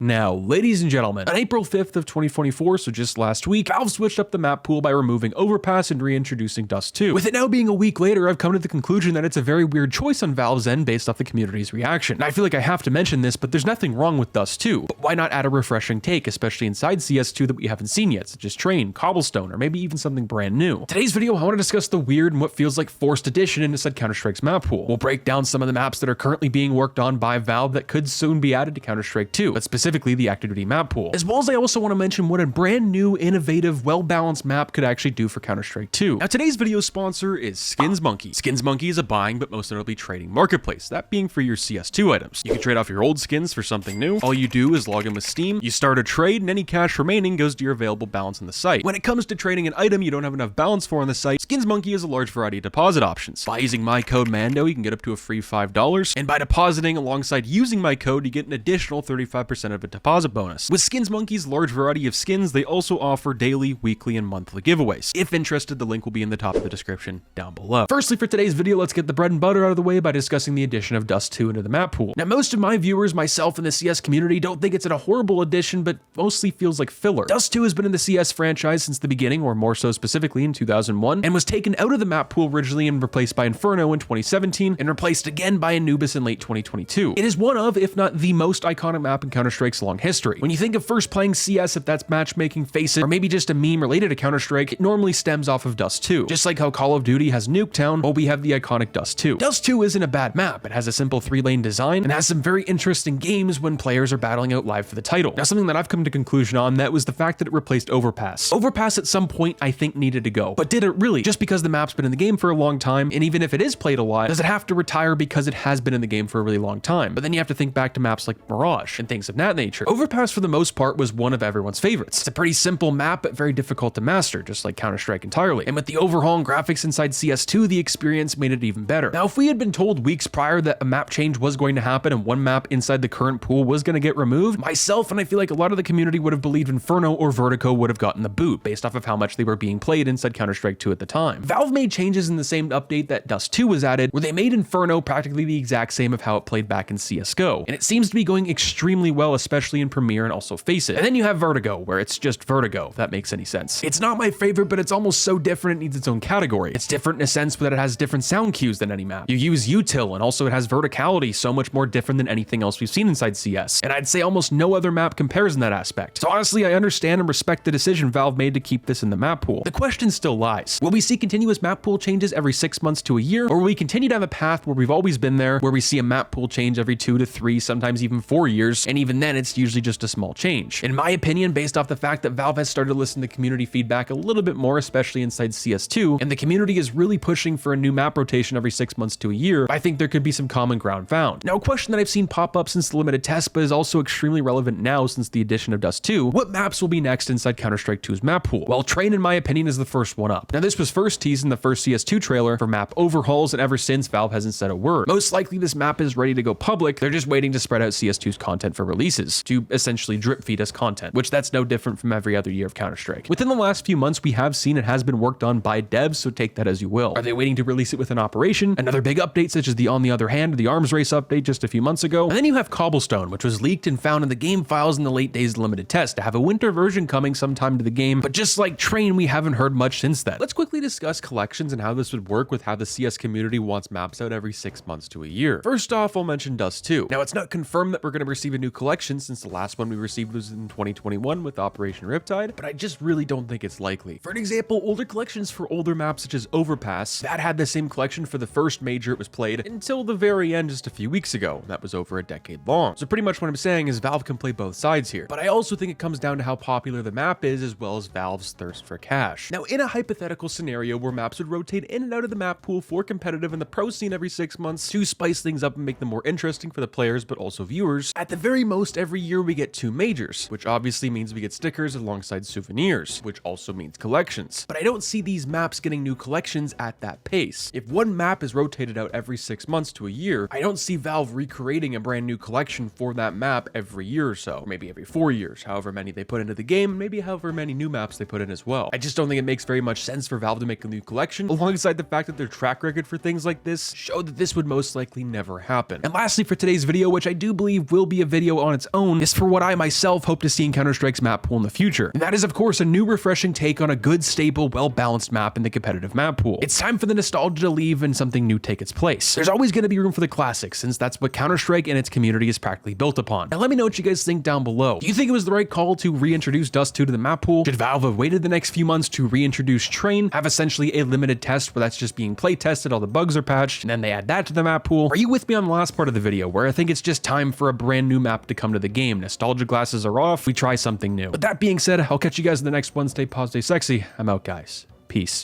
Now, ladies and gentlemen, on April 5th of 2024, so just last week, Valve switched up the map pool by removing OVERPASS and reintroducing Dust 2. With it now being a week later, I've come to the conclusion that it's a very weird choice on Valve's end based off the community's reaction. And I feel like I have to mention this, but there's nothing wrong with Dust 2. But why not add a refreshing take, especially inside CS2 that we haven't seen yet, such as Train, Cobblestone, or maybe even something brand new? Today's video, I want to discuss the weird and what feels like forced addition into said Counter-Strike's map pool. We'll break down some of the maps that are currently being worked on by Valve that could soon be added to Counter-Strike 2, but specifically the active duty map pool, as well as I also want to mention what a brand new, innovative, well-balanced map could actually do for Counter-Strike 2. Now, today's video sponsor is SkinsMonkey. SkinsMonkey is a buying but most notably trading marketplace, that being for your CS2 items. You can trade off your old skins for something new. All you do is log in with Steam, you start a trade, and any cash remaining goes to your available balance on the site. When it comes to trading an item you don't have enough balance for on the site, SkinsMonkey has a large variety of deposit options. By using my code MANDO, you can get up to a free $5, and by depositing alongside using my code, you get an additional 35% of a deposit bonus. With SkinsMonkey's large variety of skins, they also offer daily, weekly, and monthly giveaways. If interested, the link will be in the top of the description down below. Firstly, for today's video, let's get the bread and butter out of the way by discussing the addition of Dust 2 into the map pool. Now, most of my viewers, myself, and the CS community don't think it's a horrible addition, but mostly feels like filler. Dust 2 has been in the CS franchise since the beginning, or more so specifically in 2001, and was taken out of the map pool originally and replaced by Inferno in 2017, and replaced again by Anubis in late 2022. It is one of, if not the most iconic map in Counter-Strike's long history. When you think of first playing CS, if that's matchmaking, face it, or maybe just a meme related to Counter-Strike, it normally stems off of Dust 2. Just like how Call of Duty has Nuketown, well, we have the iconic Dust 2. Dust 2 isn't a bad map. It has a simple 3-lane design and has some very interesting games when players are battling out live for the title. Now, something that I've come to conclusion on, that was the fact that it replaced OVERPASS. OVERPASS at some point I think needed to go, but did it really? Just because the map's been in the game for a long time, and even if it is played a lot, does it have to retire because it has been in the game for a really long time? But then you have to think back to maps like Mirage and things of that nature. OVERPASS for the most part was one of everyone's favorites. It's a pretty simple map, but very difficult to master, just like Counter-Strike entirely. And with the overhaul and graphics inside CS2, the experience made it even better. Now, if we had been told weeks prior that a map change was going to happen and one map inside the current pool was going to get removed, myself and I feel like a lot of the community would have believed Inferno or Vertigo would have gotten the boot based off of how much they were being played inside Counter-Strike 2 at the time. Valve made changes in the same update that Dust 2 was added, where they made Inferno practically the exact same of how it played back in CSGO. And it seems to be going extremely well, especially in Premiere and also Face It. And then you have Vertigo, where it's just Vertigo, if that makes any sense. It's not my favorite, but it's almost so different it needs its own category. It's different in a sense that it has different sound cues than any map. You use util, and also it has verticality, so much more different than anything else we've seen inside CS. And I'd say almost no other map compares in that aspect. So honestly, I understand and respect the decision Valve made to keep this in the map pool. The question still lies. Will we see continuous map pool changes every 6 months to a year, or will we continue to have a path where we've always been there, where we see a map pool change every 2 to 3, sometimes even 4 years, and even then it's usually just a small change? In my opinion, based off the fact that Valve has started to listen to community feedback a little bit more, especially inside CS2, and the community is really pushing for a new map rotation every 6 months to a year, I think there could be some common ground found. Now, a question that I've seen pop up since the limited test, but is also extremely relevant now since the addition of Dust 2, what maps will be next inside Counter-Strike 2's map pool? Well, Train, in my opinion, is the first one up. Now, this was first teased in the first CS2 trailer for map overhauls, and ever since, Valve hasn't said a word. Most likely, this map is ready to go public. They're just waiting to spread out CS2's content for releases, to essentially drip feed us content, which that's no different from every other year of Counter-Strike. Within the last few months, we have seen it has been worked on by devs, so take that as you will. Are they waiting to release it with an operation? Another big update, such as the On the Other Hand, the arms race update just a few months ago. And then you have Cobblestone, which was leaked and found in the game files in the late days of the limited test, to have a winter version coming sometime to the game, but just like Train, we haven't heard much since then. Let's quickly discuss collections and how this would work with how the CS community wants maps out every 6 months to a year. First off, I'll mention Dust 2. Now, it's not confirmed that we're going to receive a new collection since the last one we received was in 2021 with Operation Riptide, but I just really don't think it's likely. For an example, older collections for older maps such as OVERPASS, that had the same collection for the first major it was played until the very end just a few weeks ago. That was over a decade long. So pretty much what I'm saying is Valve can play both sides here. But I also think it comes down to how popular the map is, as well as Valve's thirst for cash. Now, in a hypothetical scenario where maps would rotate in and out of the map pool for competitive and the pro scene every 6 months to spice things up and make them more interesting for the players but also viewers, at the very most every year we get 2 majors, which obviously means we get stickers alongside souvenirs, which also means collections. But I don't see these maps getting new collections at that pace. If one map is rotated out every 6 months to a year, I don't see Valve recreating a brand new collection for that map every year or so, or maybe every 4 years, however many they put into the game, maybe however many new maps they put in as well. I just don't think it makes very much sense for Valve to make a new collection, alongside the fact that their track record for things like this show that this would most likely never happen. And lastly, for today's video, which I do believe will be a video on its own is for what I myself hope to see in Counter-Strike's map pool in the future. And that is, of course, a new refreshing take on a good, stable, well-balanced map in the competitive map pool. It's time for the nostalgia to leave and something new take its place. There's always going to be room for the classics, since that's what Counter-Strike and its community is practically built upon. Now let me know what you guys think down below. Do you think it was the right call to reintroduce Dust 2 to the map pool? Should Valve have waited the next few months to reintroduce Train, have essentially a limited test where that's just being play tested, all the bugs are patched, and then they add that to the map pool? Are you with me on the last part of the video where I think it's just time for a brand new map to come to the game? Nostalgia glasses are off, we try something new. But that being said, I'll catch you guys in the next one. Stay positive, stay sexy. I'm out, guys. Peace.